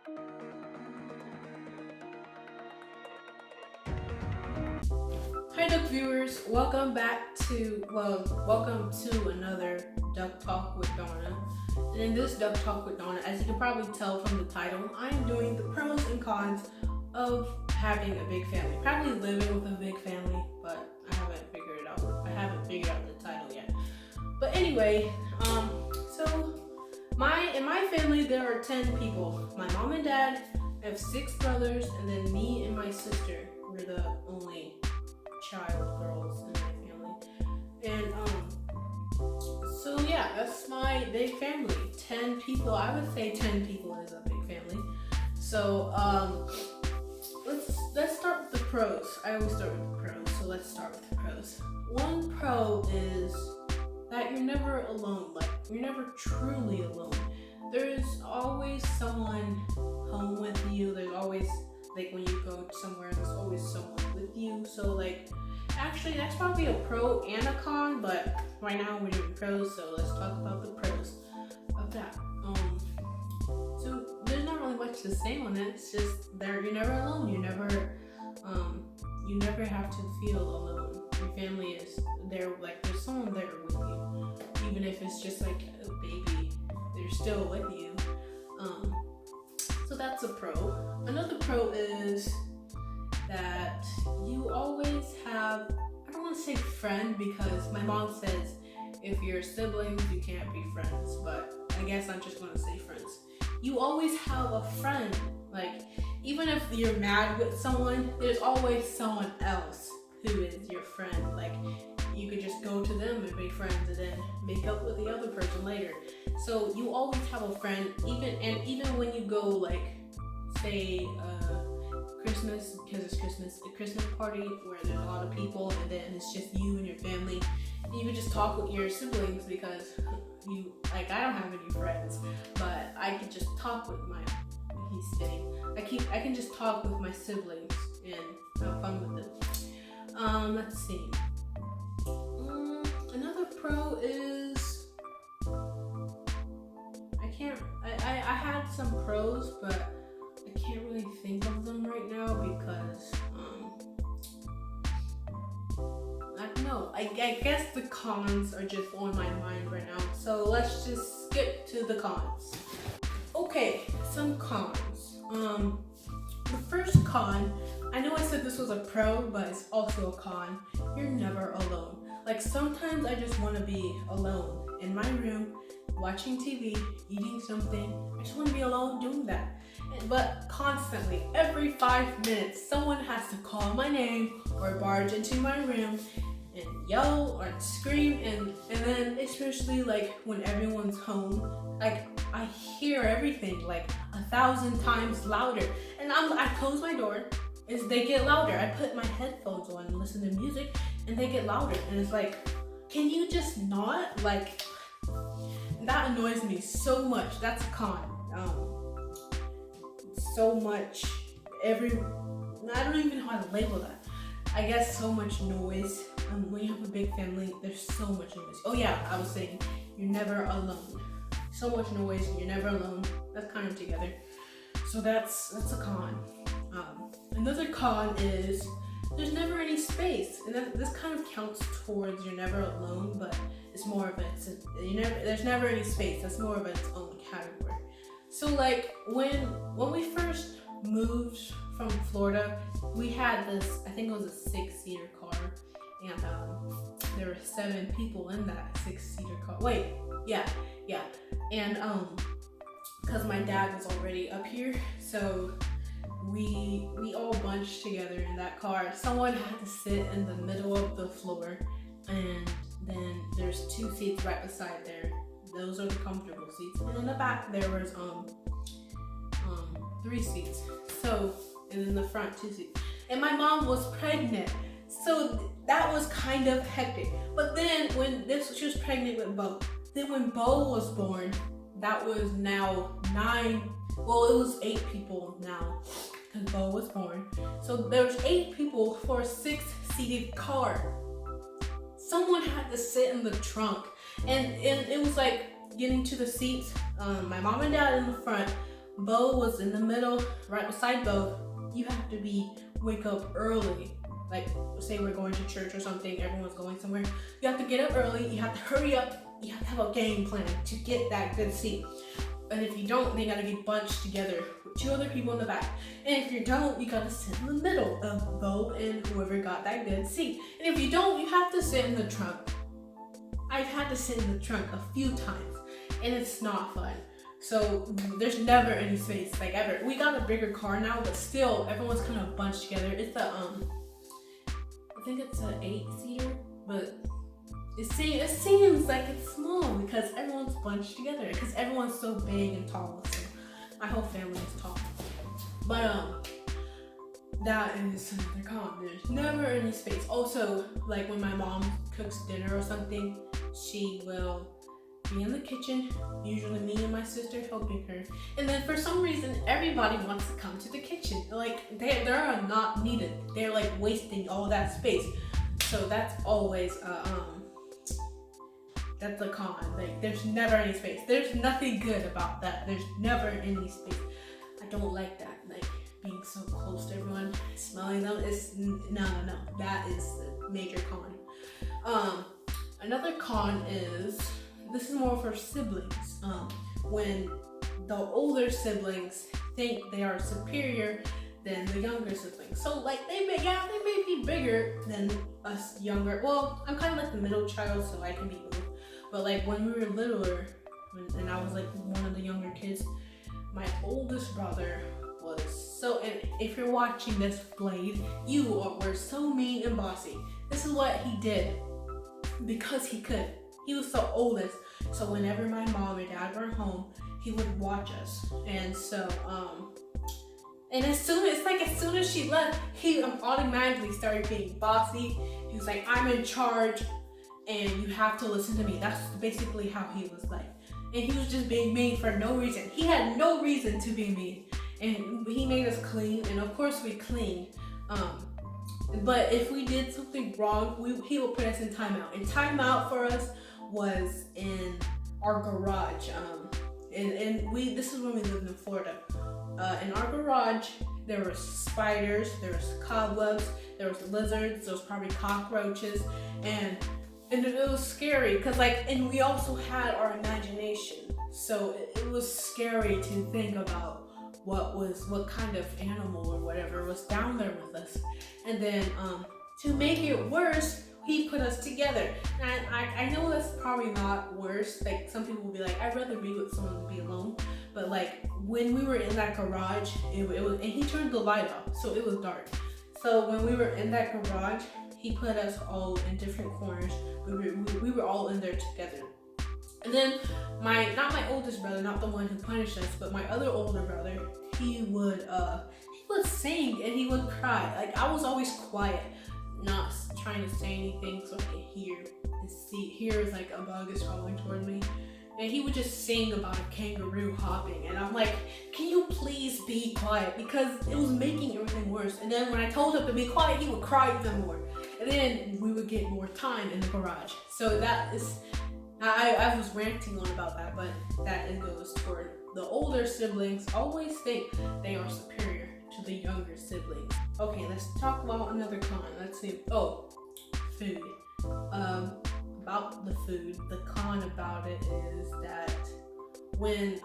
Hi Duck viewers, welcome to another Duck Talk with Donna. And in this Duck Talk with Donna, as you can probably tell from the title, I am doing the pros and cons of having a big family. Probably living with a big family, but I haven't figured it out. I haven't figured out the title yet. But anyway, so in my family there are 10 people. My mom and dad, I have 6 brothers, and then me and my sister. We're the only child girls in my family. And so yeah, that's my big family. 10 people. I would say 10 people is a big family. So let's start with the pros. I always start with the pros, so let's start with the pros. One pro is that you're never alone. Like, you're never truly alone. There's always someone home with you. There's always, like, when you go somewhere, there's always someone with you. So like, actually that's probably a pro and a con, but right now we're doing pros, so let's talk about the pros of that. So there's not really much to say on it. It's just you're never alone. You never have to feel alone. Your family is there, like there's someone there with you. Even if it's just like a baby, they're still with you. So that's a pro. Another pro is that you always have, I don't want to say friend, because my mom says if you're siblings you can't be friends, but I guess I'm just going to say friends. You always have a friend. Like, even if you're mad with someone, there's always someone else who is your friend. Like, you could just go to them and be friends and then make up with the other person later. So you always have a friend, even when you go, like, say Christmas, because it's Christmas, a Christmas party where there's a lot of people and then it's just you and your family, and you can just talk with your siblings, because I don't have any friends, but I can just talk with I can just talk with my siblings and have fun with them. Let's see. Another pro is I had some pros, but I can't really think of them right now because I don't know. I guess the cons are just on my mind right now. So let's just skip to the cons. Okay, some cons. The first con, I know I said this was a pro, but it's also a con. You're never alone. Like, sometimes I just want to be alone in my room, watching TV, eating something. I just want to be alone doing that. But constantly, every 5 minutes, someone has to call my name or barge into my room and yell or scream, and then especially like when everyone's home, like I hear everything like 1,000 times louder, and I close my door as they get louder. I put my headphones on and listen to music, and they get louder, and it's like, can you just not? Like, that annoys me so much. That's a con. So much, I don't even know how to label that. I guess so much noise. When you have a big family, there's so much noise. Oh yeah, I was saying, you're never alone. So much noise, and you're never alone. That's kind of together. So that's a con. Another con is there's never any space, and this kind of counts towards you're never alone, but it's more of there's never any space. That's more of its own category. So like when we first moved from Florida, we had this, I think it was a 6-seater car, and there were 7 people in that 6-seater car. Wait, yeah, and because my dad was already up here, so we all bunched together in that car. Someone had to sit in the middle of the floor, and then there's 2 seats right beside there. Those are the comfortable seats, and in the back there was 3 seats. So, and in the front 2 seats. And my mom was pregnant, so that was kind of hectic. But then she was pregnant with Bo. Then when Bo was born, that was now 9. Well, it was 8 people now because Bo was born. So there was 8 people for a 6-seated car. Someone had to sit in the trunk, and it was like getting to the seats. My mom and dad in the front, Bo was in the middle, right beside Bo. You have to wake up early. Like, say we're going to church or something, everyone's going somewhere. You have to get up early, you have to hurry up, you have to have a game plan to get that good seat. And if you don't, they gotta get bunched together with 2 other people in the back. And if you don't, you gotta sit in the middle of Bo and whoever got that good seat. And if you don't, you have to sit in the trunk. I've had to sit in the trunk a few times, and it's not fun. So there's never any space, like ever. We got a bigger car now, but still, everyone's kind of bunched together. It's a, I think it's an 8-seater, but it seems like it's small because everyone's bunched together, because everyone's so big and tall. So my whole family is tall. But that is another con. There's never any space. Also, like when my mom cooks dinner or something, she will be in the kitchen, usually me and my sister helping her. And then for some reason, everybody wants to come to the kitchen. Like they're not needed. They're like wasting all that space. So that's always that's a con. Like there's never any space. There's nothing good about that. There's never any space. I don't like that. Like being so close to everyone, smelling them is no. That is a major con. Another con is, this is more for siblings. When the older siblings think they are superior than the younger siblings. So like they may be bigger than us younger. Well, I'm kind of like the middle child, so I can be both. But like when we were littler, and I was like one of the younger kids, my oldest brother was so. And if you're watching this, Blade, were so mean and bossy. This is what he did because he could. He was the oldest, so whenever my mom and dad were home, he would watch us. And so, and as soon as she left, he automatically started being bossy. He was like, "I'm in charge, and you have to listen to me." That's basically how he was like. And he was just being mean for no reason. He had no reason to be mean. And he made us clean, and of course we cleaned. But if we did something wrong, he would put us in timeout. And timeout for us was in our garage. This is when we lived in Florida. In our garage, there were spiders, there was cobwebs, there was lizards, there was probably cockroaches, and it was scary because and we also had our imagination. So it was scary to think about what kind of animal or whatever was down there with us. And then to make it worse, he put us together. And I know that's probably not worse. Like some people will be like, I'd rather be with someone than be alone. But like when we were in that garage, it was, and he turned the light off, so it was dark. So when we were in that garage, he put us all in different corners. We were all in there together. And then not my oldest brother, not the one who punished us, but my other older brother, he would sing and he would cry. Like I was always quiet, not trying to say anything so I could hear and see. Here is like a bug is crawling toward me. And he would just sing about a kangaroo hopping. And I'm like, can you please be quiet? Because it was making everything worse. And then when I told him to be quiet, he would cry even more. And then we would get more time in the garage. So that is, I was ranting on about that, but that it goes toward the older siblings always think they are superior to the younger siblings. Okay, let's talk about another con. Let's see. Oh, food. About the food, the con about it is that when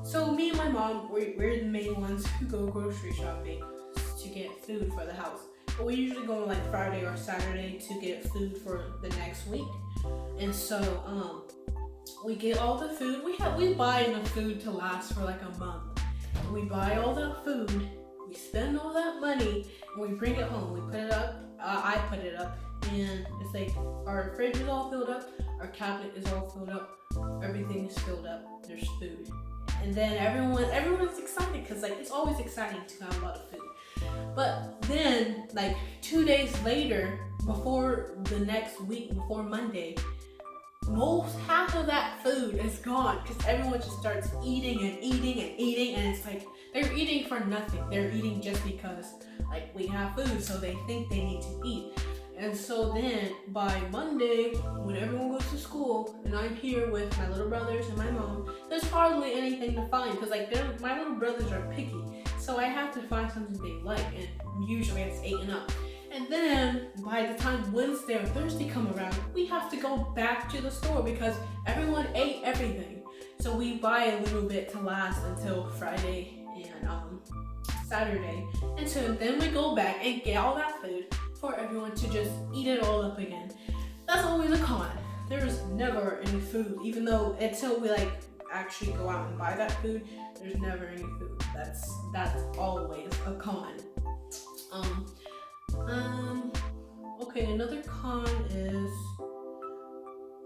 so me and my mom, we're the main ones who go grocery shopping to get food for the house. But we usually go on like Friday or Saturday to get food for the next week. And so we get all the food. We buy enough food to last for like a month. And we buy all that food, we spend all that money, and we bring it home. We put it up. I put it up. And it's like our fridge is all filled up, our cabinet is all filled up, everything is filled up, there's food. And then everyone's excited because like it's always exciting to have a lot of food. But then like 2 days later, before the next week, before Monday, half of that food is gone because everyone just starts eating and eating and eating, and it's like they're eating for nothing. They're eating just because like we have food, so they think they need to eat. And so then by Monday, when everyone goes to school and I'm here with my little brothers and my mom, there's hardly anything to find because like my little brothers are picky. So I have to find something they like, and usually it's 8 and up. And then by the time Wednesday or Thursday come around, we have to go back to the store because everyone ate everything. So we buy a little bit to last until Friday and Saturday. And so then we go back and get all that food for everyone to just eat it all up again. That's always a con. There is never any food, even though until we like actually go out and buy that food, there's never any food. That's always a con. Okay, another con is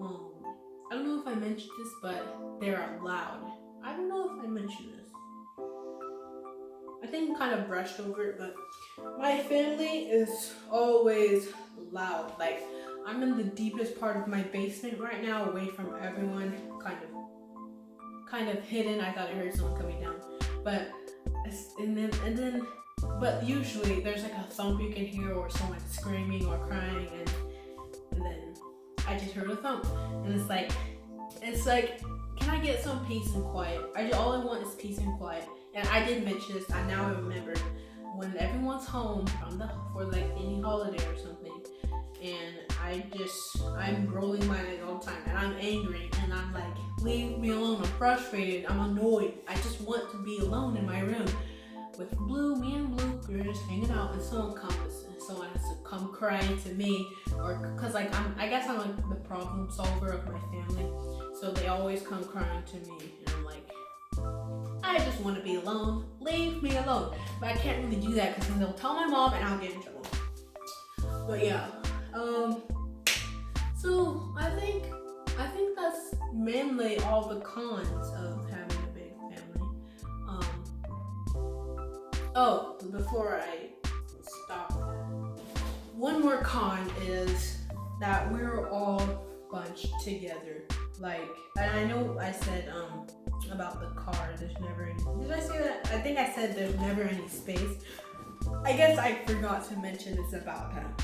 I don't know if I mentioned this, but they're loud. I don't know if I mentioned this. I think I kind of brushed over it, but my family is always loud. Like, I'm in the deepest part of my basement right now, away from everyone, kind of hidden. I thought I heard someone coming down, but but usually there's like a thump you can hear, or someone screaming or crying, and then I just heard a thump, and it's like, can I get some peace and quiet? All I want is peace and quiet. And I did mention this. Now I remember when everyone's home for like any holiday or something, and I'm rolling my eyes all the time, and I'm angry, and I'm like, leave me alone. I'm frustrated. I'm annoyed. I just want to be alone in my room with me and Blue. We're just hanging out, and someone has to come crying to me, or because like I guess I'm like the problem solver of my family, so they always come crying to me, and I'm like, I just want to be alone. Leave me alone. But I can't really do that because then they'll tell my mom and I'll get in trouble. But yeah, so I think that's mainly all the cons of having a big family. Before I stop, one more con is that we're all bunched together. Like, and I know I said about the car, there's never any. Did I say that? I think I said there's never any space. I guess I forgot to mention this about that.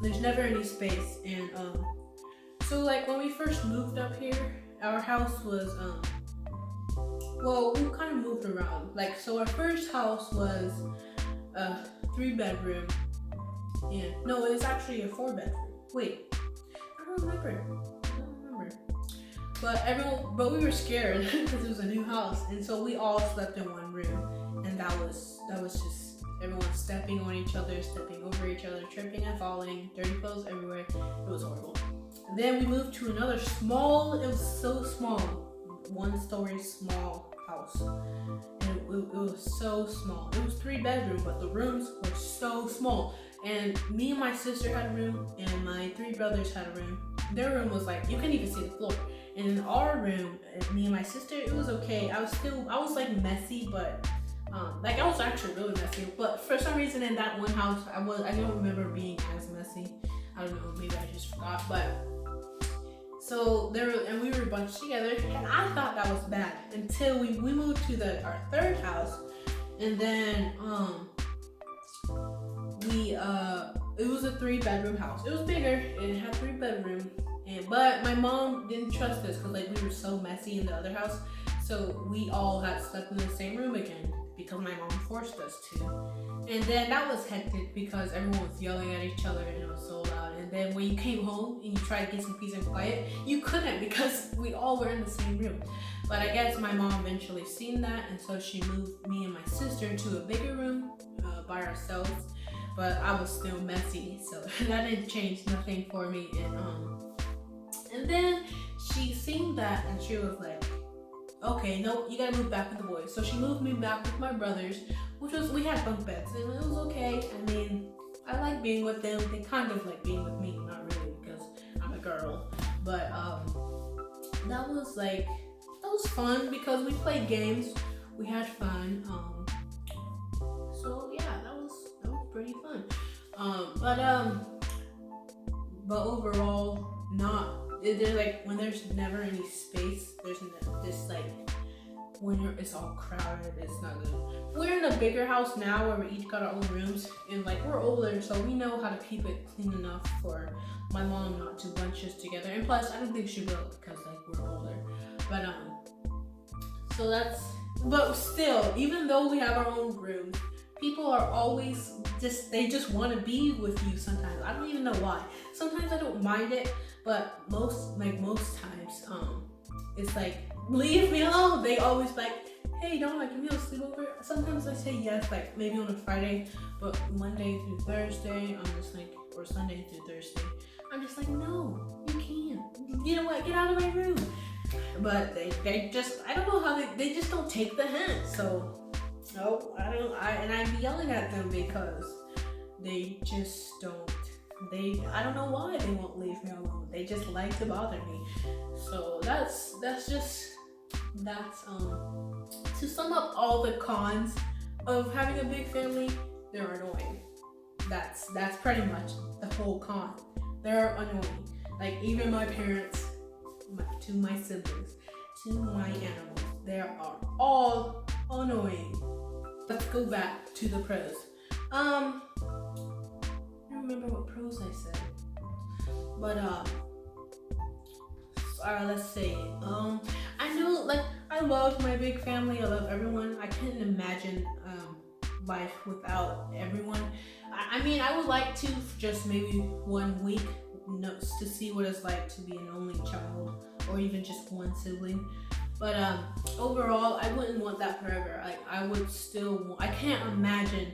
There's never any space, and so like when we first moved up here, our house was we kind of moved around. Like, so our first house was a 3-bedroom. Yeah, no, it was actually a 4-bedroom. Wait, I don't remember. But we were scared because it was a new house, and so we all slept in one room, and that was just everyone stepping on each other, stepping over each other, tripping and falling, dirty clothes everywhere. It was horrible. And then we moved to another it was so small, 1-story small house, and it was so small. It was 3-bedroom, but the rooms were so small. And me and my sister had a room, and my 3 brothers had a room. Their room was like, you couldn't even see the floor. And in our room, me and my sister, it was okay. I was like messy, but I was actually really messy. But for some reason in that one house, I don't remember being as messy. I don't know, maybe I just forgot. But so we were bunched together, and I thought that was bad until we moved to our 3rd house, and then it was a 3-bedroom house. It was bigger. It had 3 bedrooms. But my mom didn't trust us because like we were so messy in the other house, so we all had slept in the same room again because my mom forced us to. And then that was hectic because everyone was yelling at each other and it was so loud. And then when you came home and you tried to get some peace and quiet, you couldn't because we all were in the same room. But I guess my mom eventually seen that, and so she moved me and my sister to a bigger room by ourselves. But I was still messy, so that didn't change nothing for me. And then she seen that and she was like, okay, no, you gotta move back with the boys. So she moved me back with my brothers, we had bunk beds, and it was okay. I mean, I like being with them. They kind of like being with me, not really because I'm a girl. But that was fun because we played games, we had fun. So yeah, that was pretty fun. But overall, there's like when there's never any space, there's just like when it's all crowded, it's not good. We're in a bigger house now where we each got our own rooms, and like we're older, so we know how to keep it clean enough for my mom not to bunch us together. And plus, I don't think she will because like we're older. But so that's. But still, even though we have our own rooms, people are always they just want to be with you sometimes. I don't even know why. Sometimes I don't mind it, but most times, it's like, leave me alone. They always like, hey, Dona, can we have a sleepover? Sometimes I say yes, like maybe on a Friday, but Monday through Thursday, I'm just like, or Sunday through Thursday, I'm just like, no, you can't. You know what? Get out of my room. But they just, I don't know how they just don't take the hint. So no, and I be yelling at them because they just don't. I don't know why they won't leave me alone. They just like to bother me. So that's to sum up all the cons of having a big family. They're annoying. That's pretty much the whole con. They're annoying. Like even my parents, to my siblings, to my animals, they are all annoying. Let's go back to the pros. I don't remember what pros I said, but let's see. I know, like, I love my big family. I love everyone. I couldn't imagine life without everyone. I mean, I would like to just maybe 1 week to see what it's like to be an only child, or even just one sibling. But overall, I wouldn't want that forever. Like, I would still. I can't imagine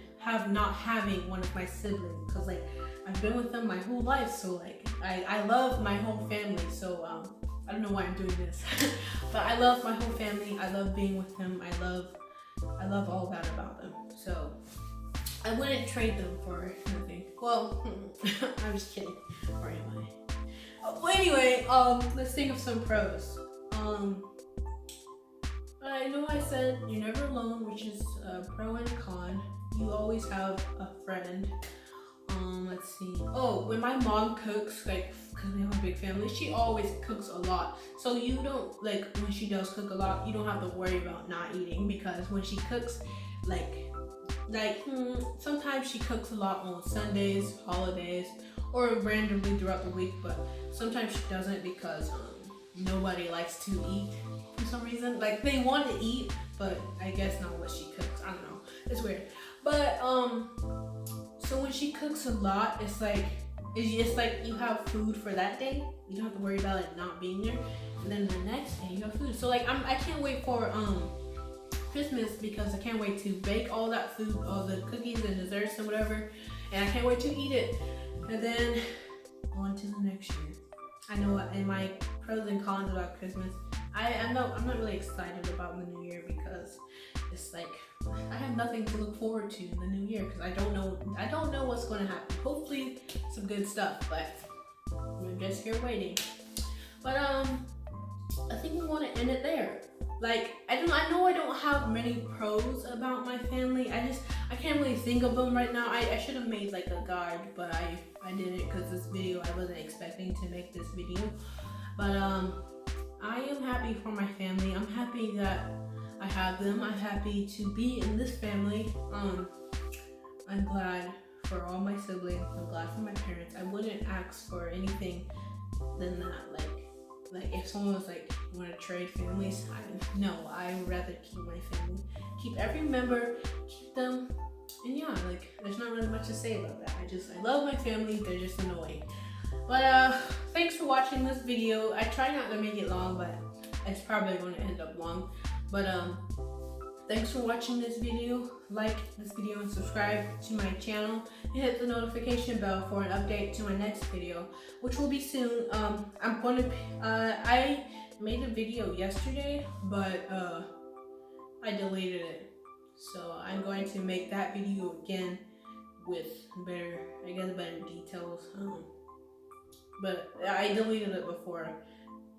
not having one of my siblings, because like I've been with them my whole life. So like I love my whole family. So I don't know why I'm doing this, but I love my whole family. I love being with them. I love all that about them. So I wouldn't trade them for nothing. Well, I'm just kidding. Or am I? Well, anyway, let's think of some pros. I know I said you're never alone, which is a pro and con. You always have a friend. Let's see. Oh, when my mom cooks, like, because we have a big family, she always cooks a lot. So you don't, like, when she does cook a lot, you don't have to worry about not eating, because when she cooks, sometimes she cooks a lot on Sundays, holidays, or randomly throughout the week, but sometimes she doesn't because nobody likes to eat for some reason. Like, they want to eat, but I guess not what she cooks. I don't know. It's weird. But so when she cooks a lot, it's like you have food for that day. You don't have to worry about it not being there. And then the next day you have food. So like I can't wait for Christmas, because I can't wait to bake all that food, all the cookies and desserts and whatever, and I can't wait to eat it. And then on to the next year. I know in my pros and cons about Christmas, I'm not really excited about the new year, because it's like I have nothing to look forward to in the new year, because I don't know what's going to happen. Hopefully some good stuff, but we're just here waiting. But I think we want to end it there. Like, I know I don't have many pros about my family. I can't really think of them right now. I should have made like a guide, but I didn't, because this video, I wasn't expecting to make this video. But I am happy for my family. I'm happy that I have them. I'm happy to be in this family. I'm glad for all my siblings. I'm glad for my parents. I wouldn't ask for anything than that. Like if someone was like, you want to trade families? I would rather keep my family. Keep every member, keep them. And yeah, like, there's not really much to say about that. I love my family. They're just annoying. But thanks for watching this video. I try not to make it long, but it's probably going to end up long. But thanks for watching this video. Like this video and subscribe to my channel, and hit the notification bell for an update to my next video, which will be soon. I made a video yesterday, but I deleted it. So I'm going to make that video again with better details. But I deleted it before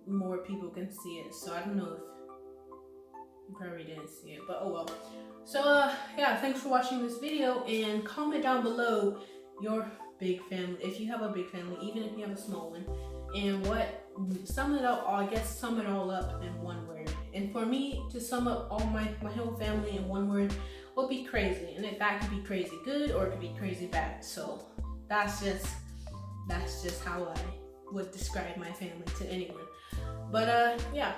more people can see it, so I don't know if you probably didn't see it, but oh well. So yeah, thanks for watching this video, and comment down below your big family, if you have a big family, even if you have a small one, and sum it all up in one word. And for me to sum up all my whole family in one word would be crazy. And that could be crazy good or it could be crazy bad. So that's just how I would describe my family to anyone. But yeah,